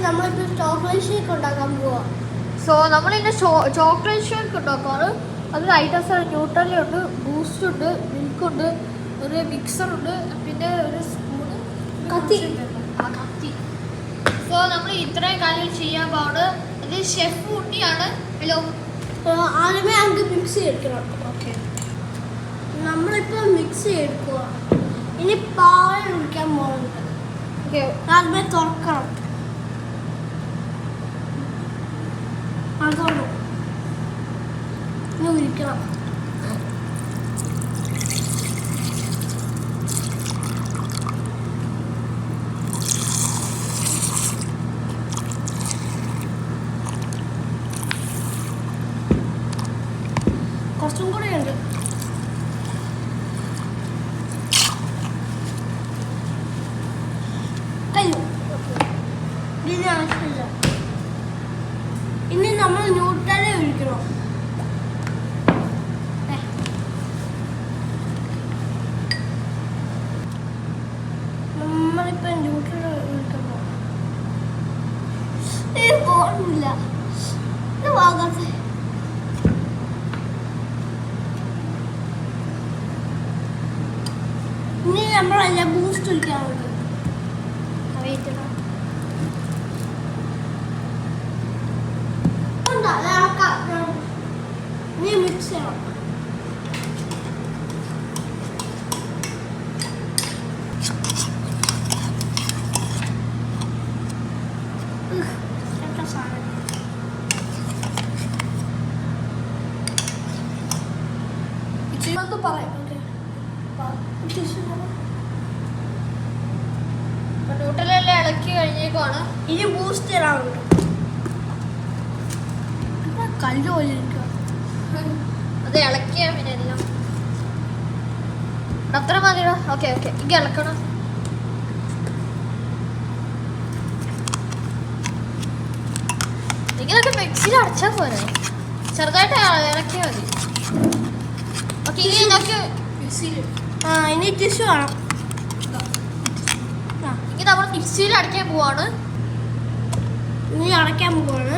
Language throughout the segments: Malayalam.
നമ്മളിപ്പോൾ ചോക്ലേറ്റ് ഷേക്ക് ഉണ്ടാക്കാൻ പോവാ. സോ നമ്മളിങ്ങനെ ചോക്ലേറ്റ് ഷേക്ക് ഉണ്ടാക്കാറ്. അതിൽ ഐറ്റംസ് ന്യൂട്രല്ല ഉണ്ട്, ബൂസ്റ്റ് ഉണ്ട്, മിൽക്ക് ഉണ്ട്, ഒരു മിക്സർ ഉണ്ട്, പിന്നെ ഒരു സ്പൂണ് കത്തി. സോ നമ്മൾ ഇത്രയും കാര്യങ്ങൾ ചെയ്യാൻ പാട്. ഇത് ഷെഫ് ഉണ്ണിയാണ്. ഹലോ. ആദ്യമേ നമുക്ക് മിക്സ് ചെയ്തെടുക്കണം. ഓക്കെ, നമ്മളിപ്പോൾ മിക്സ് ചെയ്തെടുക്കുക. ഇനി പാൽ ഒഴിക്കാൻ പോകുന്നുണ്ട്. ഓക്കെ, ആദ്യമേ തുറക്കണം. അതോളൂ ഇനി ഒഴിക്കണം. കുറച്ചും കൂടെ ഉണ്ട്. കഴിഞ്ഞു. ഇതിന് ആവശ്യമില്ല. ഇനി നമ്മൾ ന്യൂട്രല ഒഴിക്കണം. നമ്മളിപ്പോൾ ന്യൂട്രല ഒഴിക്കുമ്പോൾ പോകില്ല. ഇത് വാങ്ങാത്ത ഇനി നമ്മളല്ല ബൂസ്റ്റ് ഒഴിക്കാറുണ്ട്. ഇനി മിക്സ് ചെയ്യണം. ന്യൂട്രലെല്ലാം ഇളക്കി കഴിഞ്ഞേക്കുവാണ്. ഇനി ബൂസ്റ്റ് തരാറുണ്ട്. കല്ല് പോലെ ഇരിക്കുക. അത് ഇളക്കിയാ പിന്നെ എല്ലാം അത്ര മതിയോ? ഓക്കെ ഓക്കെ, ഇത് ഇളക്കണം. ഇങ്ങനൊക്കെ മിക്സിയിൽ അടച്ചാൽ പോരെ, ചെറുതായിട്ട് ഇളക്കിയാൽ മതി. ഓക്കെ, ഇനി ഇതൊക്കെ ഇനി ടിഷ്യൂ വേണം. ഇനി നമ്മൾ മിക്സിയിൽ അടയ്ക്കാൻ പോവാണ്. ഇനി അടയ്ക്കാൻ പോവാണ്.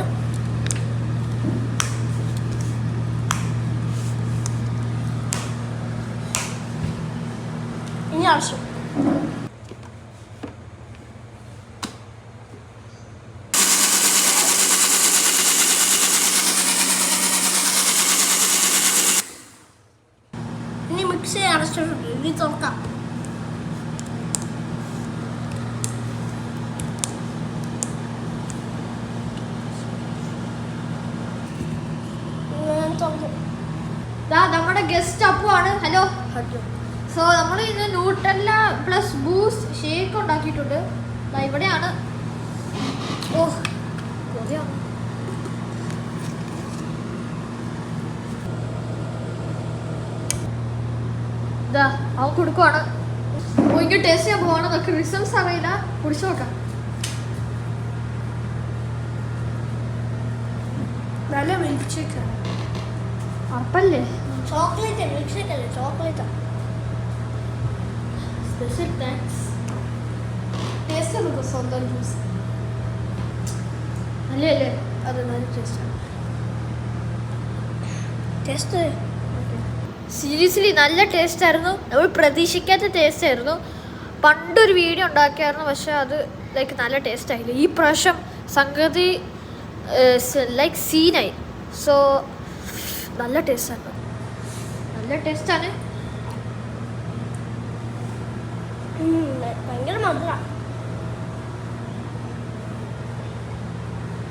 ഇനി അടച്ചു. ഇനി മിക്സി അടച്ചിട്ടുണ്ട്. ഇനി തുറക്കാം. നമ്മുടെ ഗസ്റ്റ് അപ്പുവാണ്. ഹലോ. സോ നമ്മൾ ഇത് ന്യൂട്രല്ല പ്ലസ് ബൂസ്റ്റ് ഷേക്ക് ഉണ്ടാക്കിയിട്ടുണ്ട്. ഇവിടെയാണ്. ഓ കൊതിയാണ്. ഇതാ അവൻ കൊടുക്കുവാണ്. ഇങ്ങനെ ടേസ്റ്റ് ചെയ്യാൻ പോവാണ്. നമുക്ക് റിസൾട്ട്സ് അറിയില്ല, കുടിച്ചു നോക്കാം. നല്ല മിൽക്ക് ഷേക്ക്. ഉറപ്പല്ലേ? ചോക്ലേറ്റ് മിൽക്ക് ഷേക്ക് അല്ലേ, ചോക്ലേറ്റാ. Special thanks. ടേസ്റ്റ് നമുക്ക് സ്വന്തം ജ്യൂസ് അല്ലേ അല്ലേ? അത് നല്ല ടേസ്റ്റാണ്. ടേസ്റ്റ് സീരിയസ്ലി നല്ല ടേസ്റ്റ് ആയിരുന്നു. നമ്മൾ പ്രതീക്ഷിക്കാത്ത ടേസ്റ്റ് ആയിരുന്നു. പണ്ടൊരു വീഡിയോ ഉണ്ടാക്കിയായിരുന്നു, പക്ഷെ അത് ലൈക്ക് നല്ല ടേസ്റ്റ് ആയില്ല. ഈ പ്രാവശ്യം സംഗതി ലൈക്ക് സീനായി. സോ നല്ല ടേസ്റ്റാണ്, നല്ല ടേസ്റ്റാണ്. ഭയങ്കര മധുര.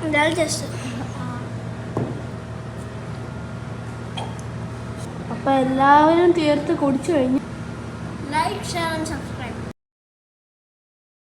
നല്ല ടേസ്റ്റ്. അപ്പോൾ എല്ലാവരും തീർത്ത് കുടിച്ചു കഴിഞ്ഞു. Like share and subscribe.